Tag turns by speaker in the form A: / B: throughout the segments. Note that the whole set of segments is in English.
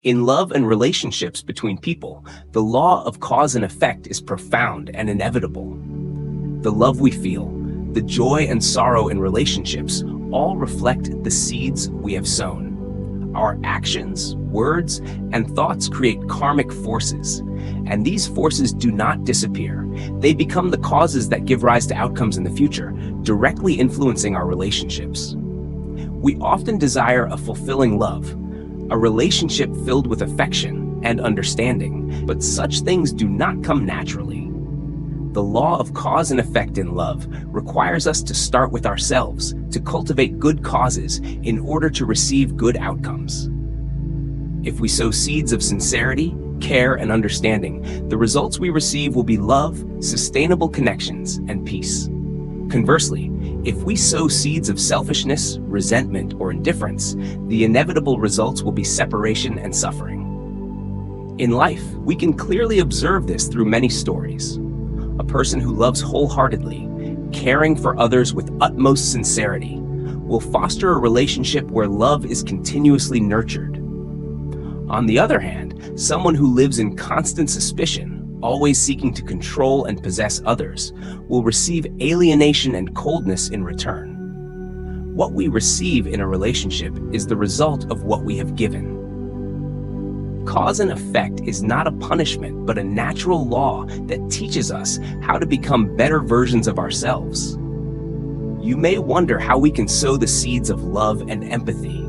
A: In love and relationships between people, the law of cause and effect is profound and inevitable. The love we feel, the joy and sorrow in relationships, all reflect the seeds we have sown. Our actions, words, and thoughts create karmic forces, and these forces do not disappear. They become the causes that give rise to outcomes in the future, directly influencing our relationships. We often desire a fulfilling love, a relationship filled with affection and understanding, but such things do not come naturally. The law of cause and effect in love requires us to start with ourselves, to cultivate good causes in order to receive good outcomes. If we sow seeds of sincerity, care, and understanding, the results we receive will be love, sustainable connections, and peace. Conversely, if we sow seeds of selfishness, resentment, or indifference, the inevitable results will be separation and suffering. In life, we can clearly observe this through many stories. A person who loves wholeheartedly, caring for others with utmost sincerity, will foster a relationship where love is continuously nurtured. On the other hand, someone who lives in constant suspicion, always seeking to control and possess others, will receive alienation and coldness in return. What we receive in a relationship is the result of what we have given. Cause and effect is not a punishment, but a natural law that teaches us how to become better versions of ourselves. You may wonder how we can sow the seeds of love and empathy.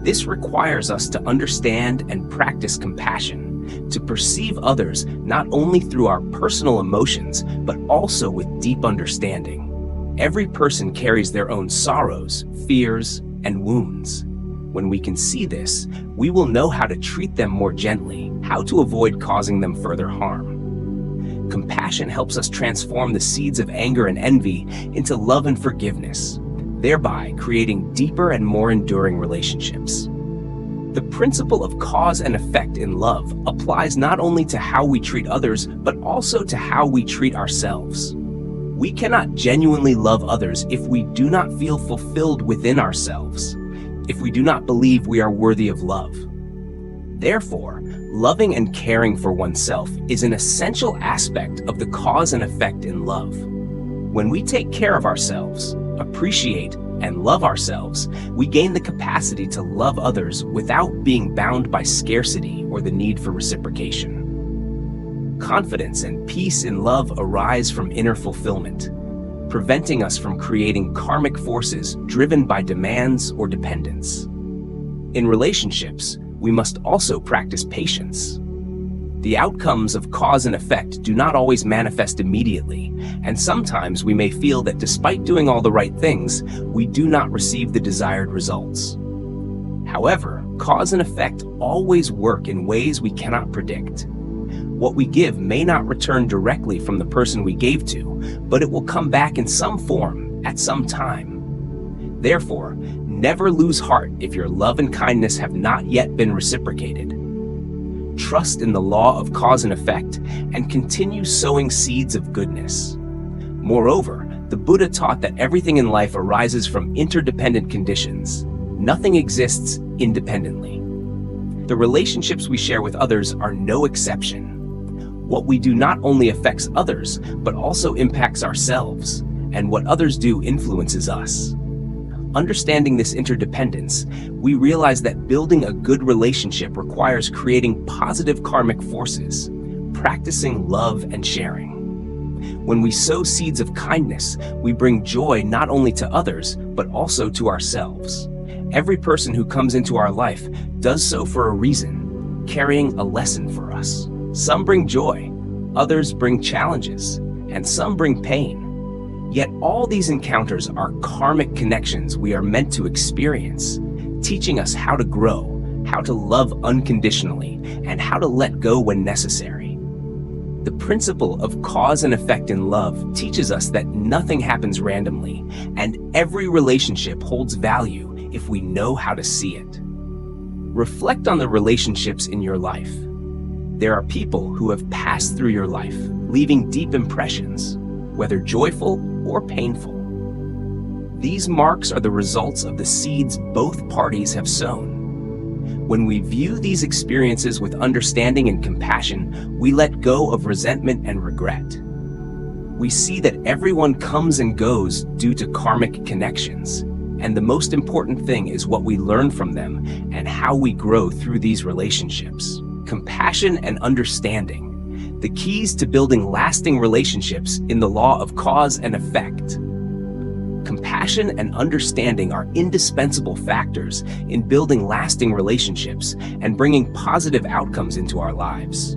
A: This requires us to understand and practice compassion, to perceive others not only through our personal emotions, but also with deep understanding. Every person carries their own sorrows, fears, and wounds. When we can see this, we will know how to treat them more gently, how to avoid causing them further harm. Compassion helps us transform the seeds of anger and envy into love and forgiveness, thereby creating deeper and more enduring relationships. The principle of cause and effect in love applies not only to how we treat others, but also to how we treat ourselves. We cannot genuinely love others if we do not feel fulfilled within ourselves, if we do not believe we are worthy of love. Therefore, loving and caring for oneself is an essential aspect of the cause and effect in love. When we take care of ourselves, appreciate, and love ourselves, we gain the capacity to love others without being bound by scarcity or the need for reciprocation. Confidence and peace in love arise from inner fulfillment, preventing us from creating karmic forces driven by demands or dependence. In relationships, we must also practice patience. The outcomes of cause and effect do not always manifest immediately, and sometimes we may feel that despite doing all the right things, we do not receive the desired results. However, cause and effect always work in ways we cannot predict. What we give may not return directly from the person we gave to, but it will come back in some form at some time. Therefore, never lose heart if your love and kindness have not yet been reciprocated. Trust in the law of cause and effect, and continue sowing seeds of goodness. Moreover, the Buddha taught that everything in life arises from interdependent conditions. Nothing exists independently. The relationships we share with others are no exception. What we do not only affects others, but also impacts ourselves, and what others do influences us. Understanding this interdependence, we realize that building a good relationship requires creating positive karmic forces, practicing love and sharing. When we sow seeds of kindness, we bring joy not only to others, but also to ourselves. Every person who comes into our life does so for a reason, carrying a lesson for us. Some bring joy, others bring challenges, and some bring pain. Yet all these encounters are karmic connections we are meant to experience, teaching us how to grow, how to love unconditionally, and how to let go when necessary. The principle of cause and effect in love teaches us that nothing happens randomly, and every relationship holds value if we know how to see it. Reflect on the relationships in your life. There are people who have passed through your life, leaving deep impressions, whether joyful or painful. These marks are the results of the seeds both parties have sown. When we view these experiences with understanding and compassion, we let go of resentment and regret. We see that everyone comes and goes due to karmic connections, and the most important thing is what we learn from them and how we grow through these relationships. Compassion and understanding, the keys to building lasting relationships in the law of cause and effect. Compassion and understanding are indispensable factors in building lasting relationships and bringing positive outcomes into our lives.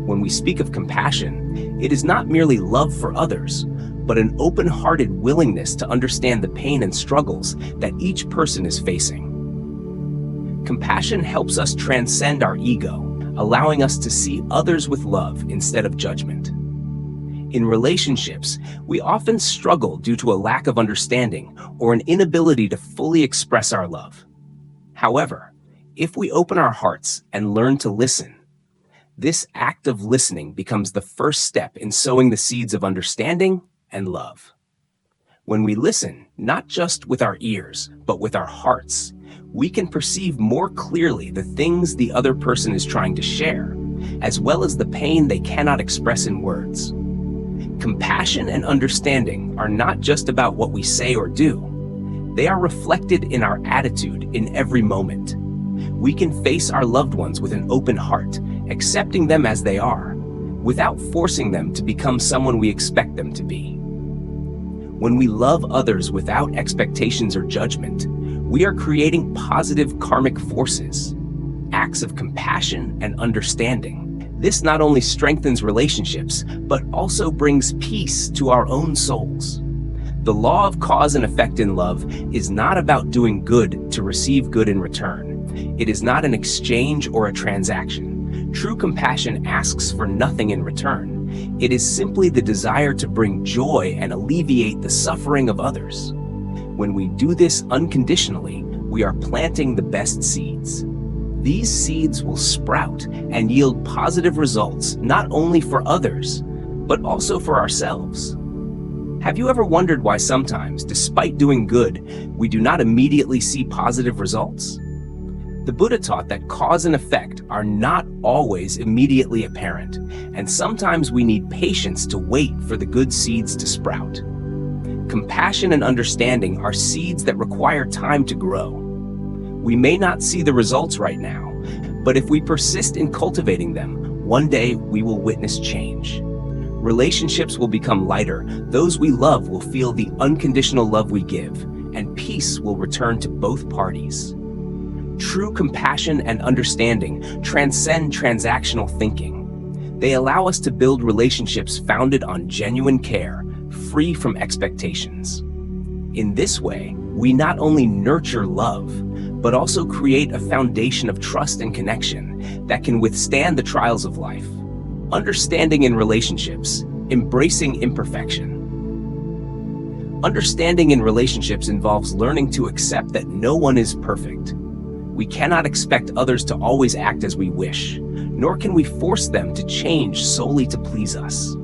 A: When we speak of compassion, it is not merely love for others, but an open-hearted willingness to understand the pain and struggles that each person is facing. Compassion helps us transcend our ego, allowing us to see others with love instead of judgment. In relationships, we often struggle due to a lack of understanding or an inability to fully express our love. However, if we open our hearts and learn to listen, this act of listening becomes the first step in sowing the seeds of understanding and love. When we listen, not just with our ears, but with our hearts, we can perceive more clearly the things the other person is trying to share, as well as the pain they cannot express in words. Compassion and understanding are not just about what we say or do. They are reflected in our attitude in every moment. We can face our loved ones with an open heart, accepting them as they are, without forcing them to become someone we expect them to be. When we love others without expectations or judgment, we are creating positive karmic forces, acts of compassion and understanding. This not only strengthens relationships, but also brings peace to our own souls. The law of cause and effect in love is not about doing good to receive good in return. It is not an exchange or a transaction. True compassion asks for nothing in return. It is simply the desire to bring joy and alleviate the suffering of others. When we do this unconditionally, we are planting the best seeds. These seeds will sprout and yield positive results not only for others, but also for ourselves. Have you ever wondered why sometimes, despite doing good, we do not immediately see positive results? The Buddha taught that cause and effect are not always immediately apparent, and sometimes we need patience to wait for the good seeds to sprout. Compassion and understanding are seeds that require time to grow. We may not see the results right now, but if we persist in cultivating them, one day we will witness change. Relationships will become lighter, those we love will feel the unconditional love we give, and peace will return to both parties. True compassion and understanding transcend transactional thinking. They allow us to build relationships founded on genuine care, free from expectations. In this way, we not only nurture love, but also create a foundation of trust and connection that can withstand the trials of life. Understanding in relationships, embracing imperfection. Understanding in relationships involves learning to accept that no one is perfect. We cannot expect others to always act as we wish, nor can we force them to change solely to please us.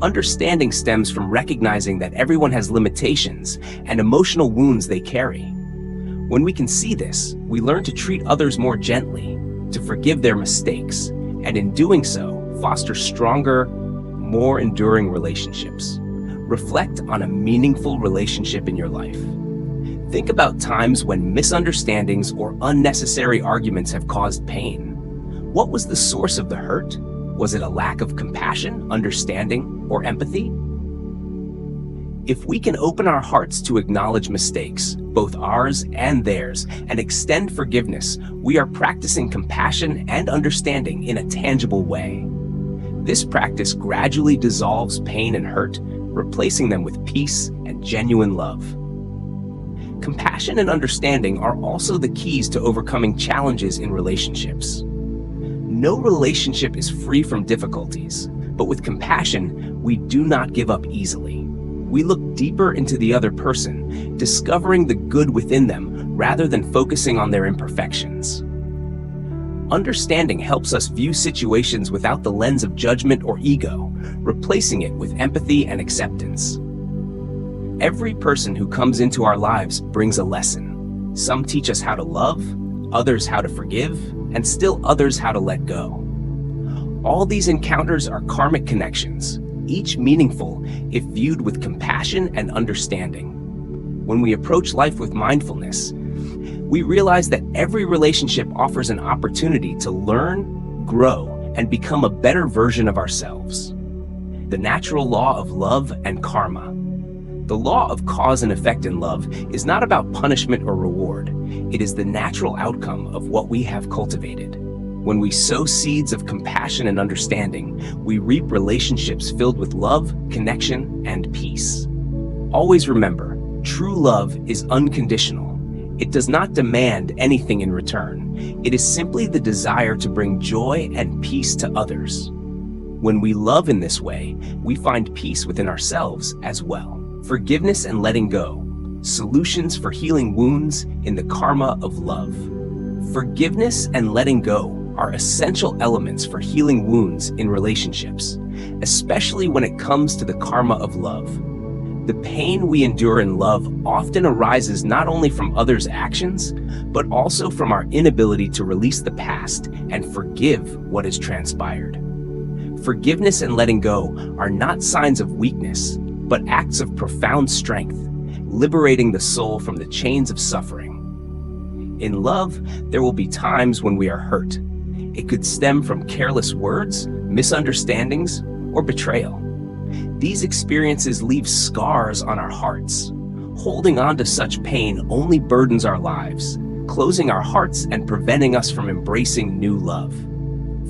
A: Understanding stems from recognizing that everyone has limitations and emotional wounds they carry. When we can see this, we learn to treat others more gently, to forgive their mistakes, and in doing so, foster stronger, more enduring relationships. Reflect on a meaningful relationship in your life. Think about times when misunderstandings or unnecessary arguments have caused pain. What was the source of the hurt? Was it a lack of compassion, understanding, or empathy? If we can open our hearts to acknowledge mistakes, both ours and theirs, and extend forgiveness, we are practicing compassion and understanding in a tangible way. This practice gradually dissolves pain and hurt, replacing them with peace and genuine love. Compassion and understanding are also the keys to overcoming challenges in relationships. No relationship is free from difficulties, but with compassion, we do not give up easily. We look deeper into the other person, discovering the good within them rather than focusing on their imperfections. Understanding helps us view situations without the lens of judgment or ego, replacing it with empathy and acceptance. Every person who comes into our lives brings a lesson. Some teach us how to love, others how to forgive, and still others how to let go. All these encounters are karmic connections, each meaningful if viewed with compassion and understanding. When we approach life with mindfulness, we realize that every relationship offers an opportunity to learn, grow, and become a better version of ourselves. The natural law of love and karma. The law of cause and effect in love is not about punishment or reward. It is the natural outcome of what we have cultivated. When we sow seeds of compassion and understanding, we reap relationships filled with love, connection, and peace. Always remember, true love is unconditional. It does not demand anything in return. It is simply the desire to bring joy and peace to others. When we love in this way, we find peace within ourselves as well. Forgiveness and letting go. Solutions for healing wounds in the karma of love. Forgiveness and letting go are essential elements for healing wounds in relationships, especially when it comes to the karma of love. The pain we endure in love often arises not only from others' actions, but also from our inability to release the past and forgive what has transpired. Forgiveness and letting go are not signs of weakness, but acts of profound strength, liberating the soul from the chains of suffering. In love, there will be times when we are hurt. It could stem from careless words, misunderstandings, or betrayal. These experiences leave scars on our hearts. Holding on to such pain only burdens our lives, closing our hearts and preventing us from embracing new love.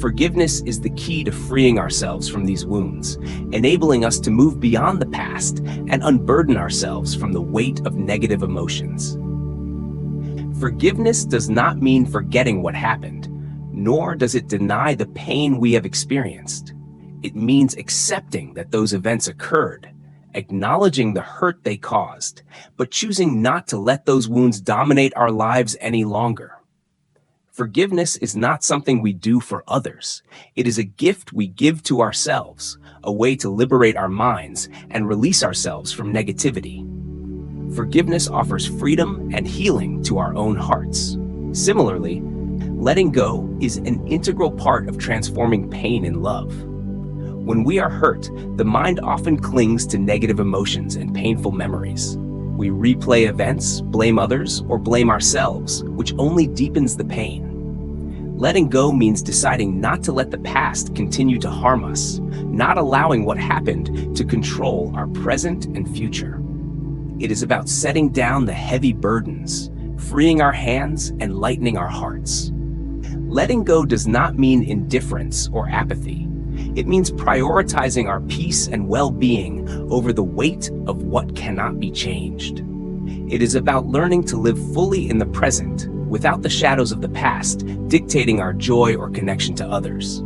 A: Forgiveness is the key to freeing ourselves from these wounds, enabling us to move beyond the past and unburden ourselves from the weight of negative emotions. Forgiveness does not mean forgetting what happened, nor does it deny the pain we have experienced. It means accepting that those events occurred, acknowledging the hurt they caused, but choosing not to let those wounds dominate our lives any longer. Forgiveness is not something we do for others. It is a gift we give to ourselves, a way to liberate our minds and release ourselves from negativity. Forgiveness offers freedom and healing to our own hearts. Similarly, letting go is an integral part of transforming pain in love. When we are hurt, the mind often clings to negative emotions and painful memories. We replay events, blame others, or blame ourselves, which only deepens the pain. Letting go means deciding not to let the past continue to harm us, not allowing what happened to control our present and future. It is about setting down the heavy burdens, freeing our hands, and lightening our hearts. Letting go does not mean indifference or apathy. It means prioritizing our peace and well-being over the weight of what cannot be changed. It is about learning to live fully in the present, without the shadows of the past dictating our joy or connection to others.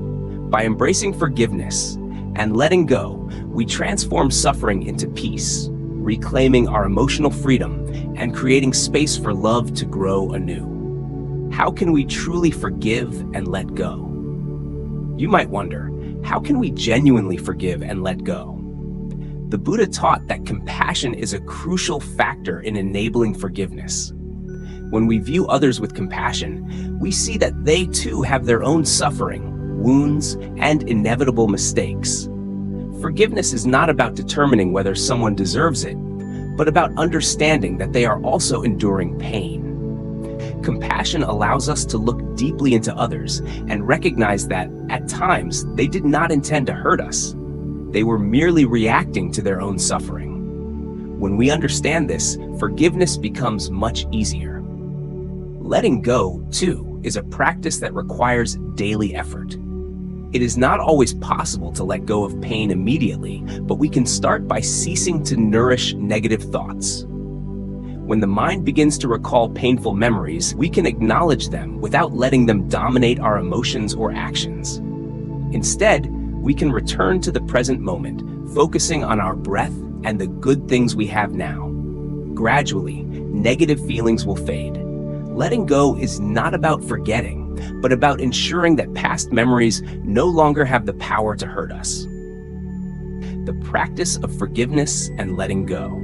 A: By embracing forgiveness and letting go, we transform suffering into peace, reclaiming our emotional freedom and creating space for love to grow anew. How can we truly forgive and let go? You might wonder, how can we genuinely forgive and let go? The Buddha taught that compassion is a crucial factor in enabling forgiveness. When we view others with compassion, we see that they too have their own suffering, wounds, and inevitable mistakes. Forgiveness is not about determining whether someone deserves it, but about understanding that they are also enduring pain. Compassion allows us to look deeply into others and recognize that, at times, they did not intend to hurt us. They were merely reacting to their own suffering. When we understand this, forgiveness becomes much easier. Letting go, too, is a practice that requires daily effort. It is not always possible to let go of pain immediately, but we can start by ceasing to nourish negative thoughts. When the mind begins to recall painful memories, we can acknowledge them without letting them dominate our emotions or actions. Instead, we can return to the present moment, focusing on our breath and the good things we have now. Gradually, negative feelings will fade. Letting go is not about forgetting, but about ensuring that past memories no longer have the power to hurt us. The practice of forgiveness and letting go.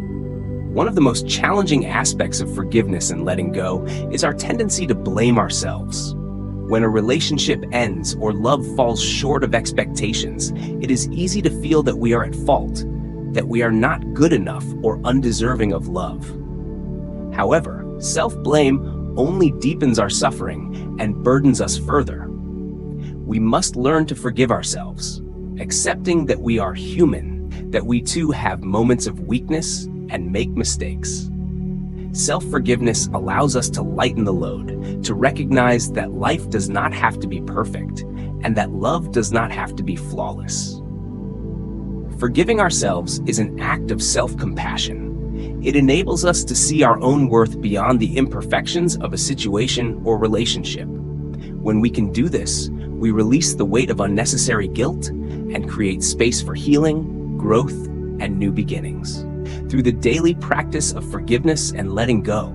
A: One of the most challenging aspects of forgiveness and letting go is our tendency to blame ourselves. When a relationship ends or love falls short of expectations, it is easy to feel that we are at fault, that we are not good enough or undeserving of love. However, self-blame only deepens our suffering and burdens us further. We must learn to forgive ourselves, accepting that we are human, that we too have moments of weakness and make mistakes. Self-forgiveness allows us to lighten the load, to recognize that life does not have to be perfect, and that love does not have to be flawless. Forgiving ourselves is an act of self-compassion. It enables us to see our own worth beyond the imperfections of a situation or relationship. When we can do this, we release the weight of unnecessary guilt and create space for healing, growth, and new beginnings. Through the daily practice of forgiveness and letting go,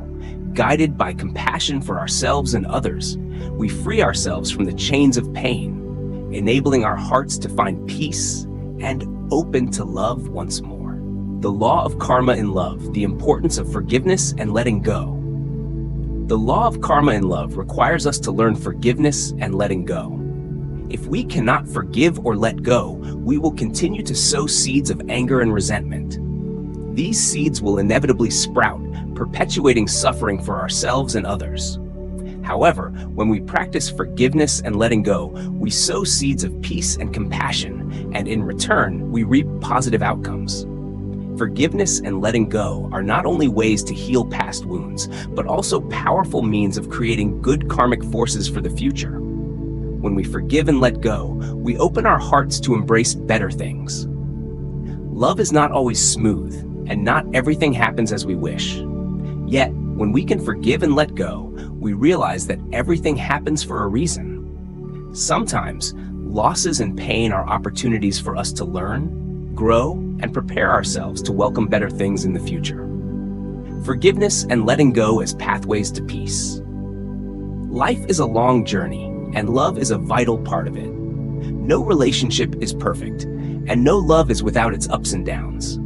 A: guided by compassion for ourselves and others, we free ourselves from the chains of pain, enabling our hearts to find peace and open to love once more. The law of karma in love, the importance of forgiveness and letting go. The law of karma in love requires us to learn forgiveness and letting go. If we cannot forgive or let go, we will continue to sow seeds of anger and resentment. These seeds will inevitably sprout, perpetuating suffering for ourselves and others. However, when we practice forgiveness and letting go, we sow seeds of peace and compassion, and in return, we reap positive outcomes. Forgiveness and letting go are not only ways to heal past wounds, but also powerful means of creating good karmic forces for the future. When we forgive and let go, we open our hearts to embrace better things. Love is not always smooth, and not everything happens as we wish. Yet, when we can forgive and let go, we realize that everything happens for a reason. Sometimes, losses and pain are opportunities for us to learn, grow, and prepare ourselves to welcome better things in the future. Forgiveness and letting go as pathways to peace. Life is a long journey, and love is a vital part of it. No relationship is perfect, and no love is without its ups and downs.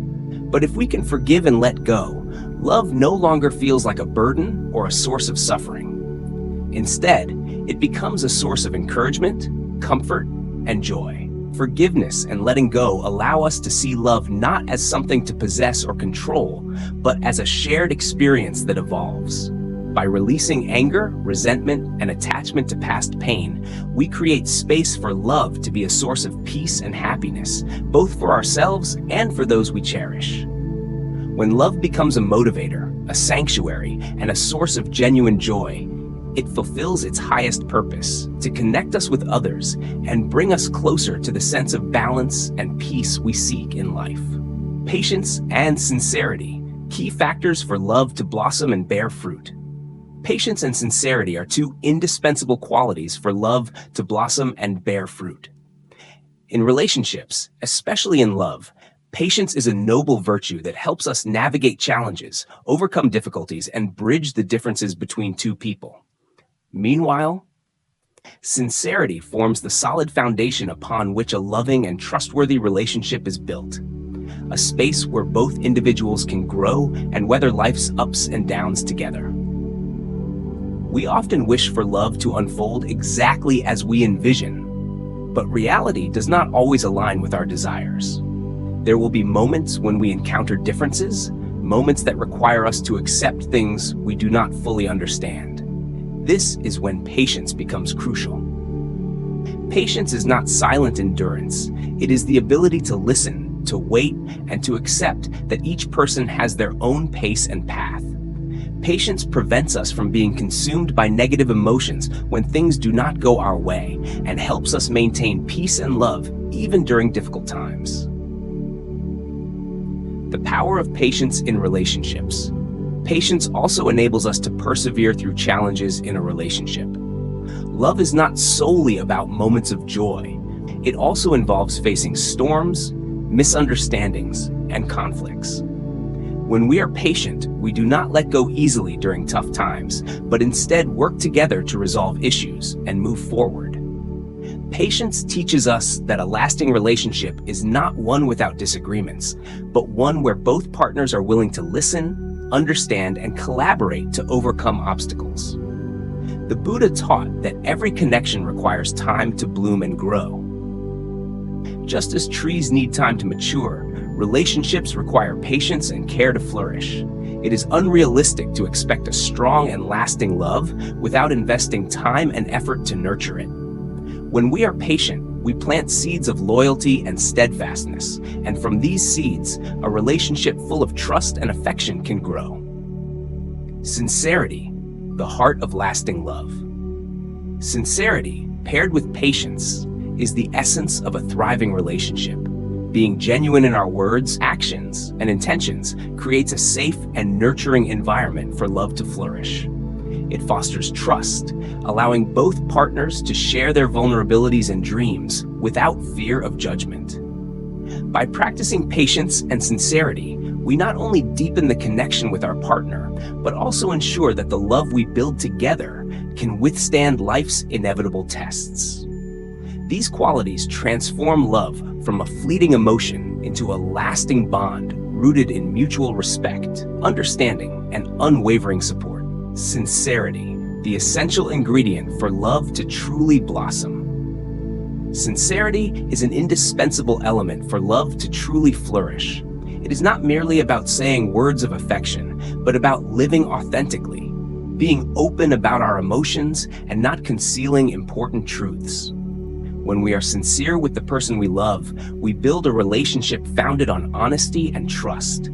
A: But if we can forgive and let go, love no longer feels like a burden or a source of suffering. Instead, it becomes a source of encouragement, comfort, and joy. Forgiveness and letting go allow us to see love not as something to possess or control, but as a shared experience that evolves. By releasing anger, resentment, and attachment to past pain, we create space for love to be a source of peace and happiness, both for ourselves and for those we cherish. When love becomes a motivator, a sanctuary, and a source of genuine joy, it fulfills its highest purpose, to connect us with others and bring us closer to the sense of balance and peace we seek in life. Patience and sincerity, key factors for love to blossom and bear fruit. Patience and sincerity are two indispensable qualities for love to blossom and bear fruit. In relationships, especially in love, patience is a noble virtue that helps us navigate challenges, overcome difficulties, and bridge the differences between two people. Meanwhile, sincerity forms the solid foundation upon which a loving and trustworthy relationship is built. A space where both individuals can grow and weather life's ups and downs together. We often wish for love to unfold exactly as we envision, but reality does not always align with our desires. There will be moments when we encounter differences, moments that require us to accept things we do not fully understand. This is when patience becomes crucial. Patience is not silent endurance. It is the ability to listen, to wait, and to accept that each person has their own pace and path. Patience prevents us from being consumed by negative emotions when things do not go our way, and helps us maintain peace and love even during difficult times. The power of patience in relationships. Patience also enables us to persevere through challenges in a relationship. Love is not solely about moments of joy. It also involves facing storms, misunderstandings, and conflicts. When we are patient, we do not let go easily during tough times, but instead work together to resolve issues and move forward. Patience teaches us that a lasting relationship is not one without disagreements, but one where both partners are willing to listen, understand, and collaborate to overcome obstacles. The Buddha taught that every connection requires time to bloom and grow. Just as trees need time to mature, relationships require patience and care to flourish. It is unrealistic to expect a strong and lasting love without investing time and effort to nurture it. When we are patient, we plant seeds of loyalty and steadfastness, and from these seeds, a relationship full of trust and affection can grow. Sincerity, the heart of lasting love. Sincerity, paired with patience, is the essence of a thriving relationship. Being genuine in our words, actions, and intentions creates a safe and nurturing environment for love to flourish. It fosters trust, allowing both partners to share their vulnerabilities and dreams without fear of judgment. By practicing patience and sincerity, we not only deepen the connection with our partner, but also ensure that the love we build together can withstand life's inevitable tests. These qualities transform love from a fleeting emotion into a lasting bond rooted in mutual respect, understanding, and unwavering support. Sincerity, the essential ingredient for love to truly blossom. Sincerity is an indispensable element for love to truly flourish. It is not merely about saying words of affection, but about living authentically, being open about our emotions and not concealing important truths. When we are sincere with the person we love, we build a relationship founded on honesty and trust.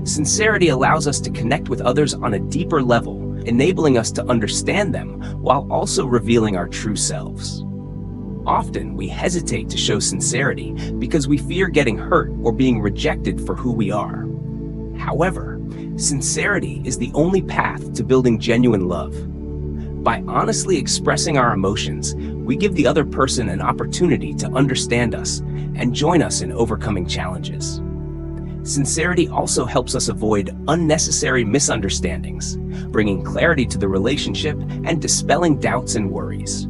A: Sincerity allows us to connect with others on a deeper level, enabling us to understand them while also revealing our true selves. Often, we hesitate to show sincerity because we fear getting hurt or being rejected for who we are. However, sincerity is the only path to building genuine love. By honestly expressing our emotions, we give the other person an opportunity to understand us and join us in overcoming challenges. Sincerity also helps us avoid unnecessary misunderstandings, bringing clarity to the relationship and dispelling doubts and worries.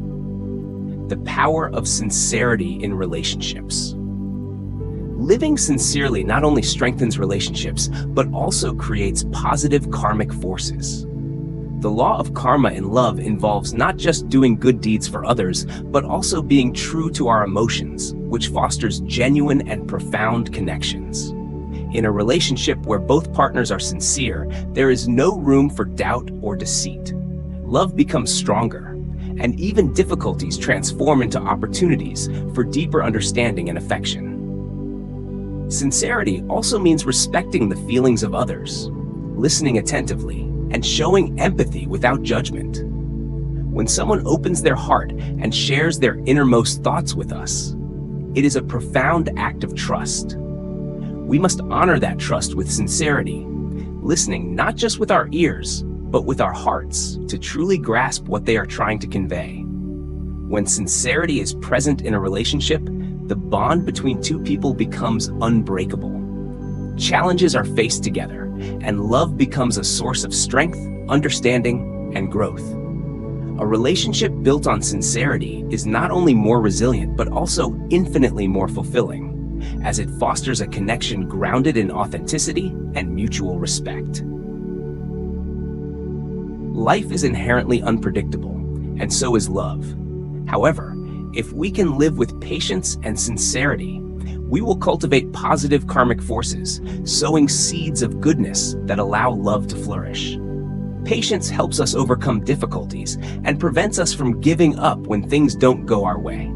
A: The power of sincerity in relationships. Living sincerely not only strengthens relationships, but also creates positive karmic forces. The law of karma in love involves not just doing good deeds for others, but also being true to our emotions, which fosters genuine and profound connections. In a relationship where both partners are sincere, there is no room for doubt or deceit. Love becomes stronger, and even difficulties transform into opportunities for deeper understanding and affection. Sincerity also means respecting the feelings of others, listening attentively, and showing empathy without judgment. When someone opens their heart and shares their innermost thoughts with us, it is a profound act of trust. We must honor that trust with sincerity, listening not just with our ears, but with our hearts to truly grasp what they are trying to convey. When sincerity is present in a relationship, the bond between two people becomes unbreakable. Challenges are faced together, and love becomes a source of strength, understanding, and growth. A relationship built on sincerity is not only more resilient, but also infinitely more fulfilling, as it fosters a connection grounded in authenticity and mutual respect. Life is inherently unpredictable, and so is love. However, if we can live with patience and sincerity, we will cultivate positive karmic forces, sowing seeds of goodness that allow love to flourish. Patience helps us overcome difficulties and prevents us from giving up when things don't go our way.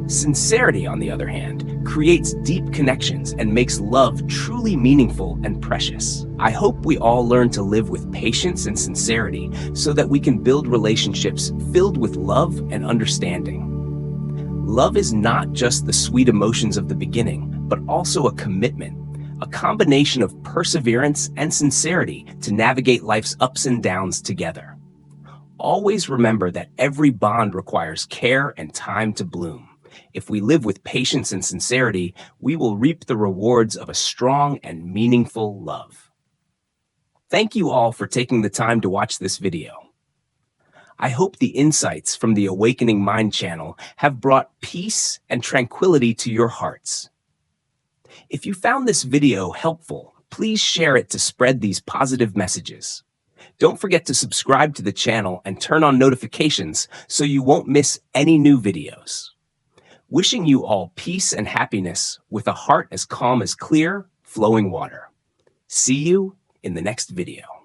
A: Sincerity, on the other hand, creates deep connections and makes love truly meaningful and precious. I hope we all learn to live with patience and sincerity so that we can build relationships filled with love and understanding. Love is not just the sweet emotions of the beginning, but also a commitment, a combination of perseverance and sincerity to navigate life's ups and downs together. Always remember that every bond requires care and time to bloom. If we live with patience and sincerity, we will reap the rewards of a strong and meaningful love. Thank you all for taking the time to watch this video. I hope the insights from the Awakening Mind channel have brought peace and tranquility to your hearts. If you found this video helpful, please share it to spread these positive messages. Don't forget to subscribe to the channel and turn on notifications so you won't miss any new videos. Wishing you all peace and happiness with a heart as calm as clear, flowing water. See you in the next video.